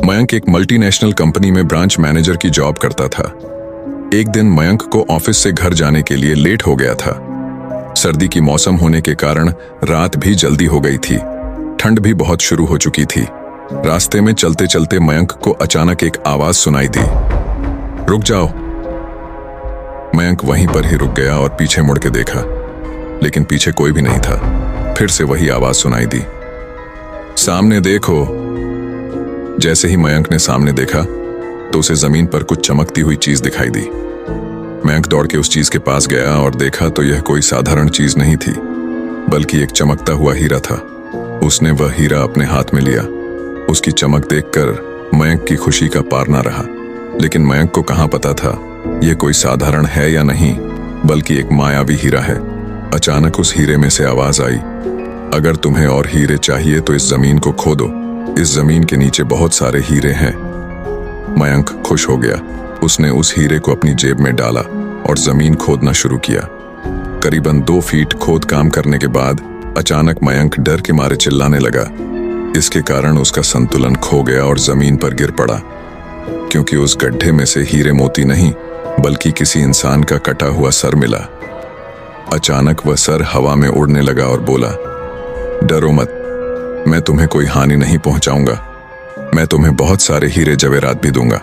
मयंक एक multinational company में branch manager की जॉब करता था। एक दिन मयंक को ऑफिस से घर जाने के लिए लेट हो गया था। सर्दी की मौसम होने के कारण रात भी जल्दी हो गई थी। ठंड भी बहुत शुरू हो चुकी थी। रास्ते में चलते चलते मयंक को अचानक एक आवाज सुनाई दी, रुक जाओ। मयंक वहीं पर ही रुक गया और पीछे मुड़ के देखा, लेकिन पीछे कोई भी नहीं था। फिर से वही आवाज सुनाई दी, सामने देखो। जैसे ही मयंक ने सामने देखा तो उसे जमीन पर कुछ चमकती हुई चीज दिखाई दी। मयंक दौड़ के उस चीज के पास गया और देखा तो यह कोई साधारण चीज नहीं थी, बल्कि एक चमकता हुआ हीरा था। उसने वह हीरा अपने हाथ में लिया। उसकी चमक देखकर मयंक की खुशी का पार ना रहा। लेकिन मयंक को कहां पता था यह कोई साधारण है या नहीं, बल्कि एक मायावी हीरा है। अचानक उस हीरे में से आवाज आई, अगर तुम्हें और हीरे चाहिए तो इस जमीन को खोदो। इस जमीन के नीचे बहुत सारे हीरे हैं। मयंक खुश हो गया। उसने उस हीरे को अपनी जेब में डाला और जमीन खोदना शुरू किया। करीबन 2 फीट खोद काम करने के बाद अचानक मयंक डर के मारे चिल्लाने लगा। इसके कारण उसका संतुलन खो गया और जमीन पर गिर पड़ा, क्योंकि उस गड्ढे में से हीरे मोती नहीं बल्कि किसी इंसान का कटा हुआ सर मिला। अचानक वह सर हवा में उड़ने लगा और बोला, डरो मत, मैं तुम्हें कोई हानि नहीं पहुंचाऊंगा। मैं तुम्हें बहुत सारे हीरे जवेरात भी दूंगा।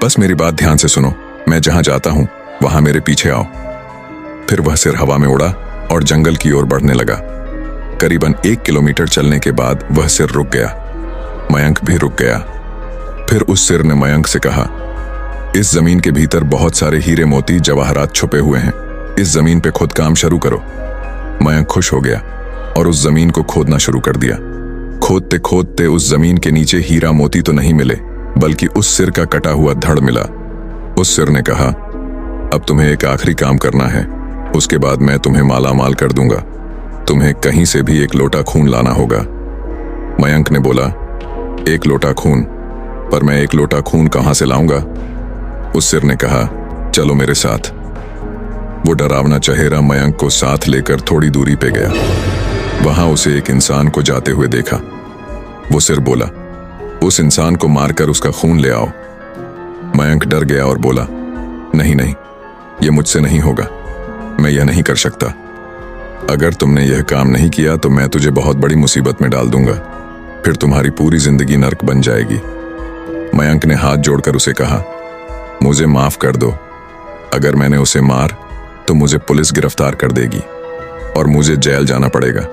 बस मेरी बात ध्यान से सुनो। मैं जहां जाता हूं वहां मेरे पीछे आओ। फिर वह सिर हवा में उड़ा और जंगल की ओर बढ़ने लगा। करीबन 1 किलोमीटर चलने के बाद वह सिर रुक गया। मयंक भी रुक गया। फिर उस सिर ने मयंक से कहा, इस जमीन के भीतर बहुत सारे हीरे मोती जवाहरात छुपे हुए हैं। इस जमीन पे खुद काम शुरू करो। मयंक खुश हो गया और उस जमीन को खोदना शुरू कर दिया। खोदते खोदते उस जमीन के नीचे हीरा मोती तो नहीं मिले, बल्कि उस सिर का कटा हुआ धड़ मिला। उस सिर ने कहा, अब तुम्हें एक आखिरी काम करना है, उसके बाद मैं तुम्हें माला माल कर दूंगा। तुम्हें कहीं से भी 1 लोटा खून लाना होगा। मयंक ने बोला, 1 लोटा खून? पर मैं 1 लोटा खून कहां से लाऊंगा? उस सिर ने कहा, चलो मेरे साथ। वो डरावना चेहरा मयंक को साथ लेकर थोड़ी दूरी पे गया। वहां उसे एक इंसान को जाते हुए देखा। वो सिर बोला, उस इंसान को मारकर उसका खून ले आओ। मयंक डर गया और बोला, नहीं नहीं, यह मुझसे नहीं होगा। मैं यह नहीं कर सकता। अगर तुमने यह काम नहीं किया तो मैं तुझे बहुत बड़ी मुसीबत में डाल दूंगा। फिर तुम्हारी पूरी जिंदगी नर्क बन जाएगी। मयंक ने हाथ जोड़कर उसे कहा, मुझे माफ कर दो। अगर मैंने उसे मार तो मुझे पुलिस गिरफ्तार कर देगी और मुझे जेल जाना पड़ेगा।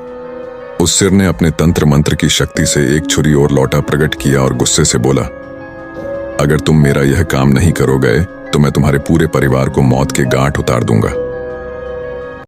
उस सिर ने अपने तंत्र मंत्र की शक्ति से एक छुरी और लौटा प्रकट किया और गुस्से से बोला, अगर तुम मेरा यह काम नहीं करोगे तो मैं तुम्हारे पूरे परिवार को मौत के गांठ उतार दूंगा।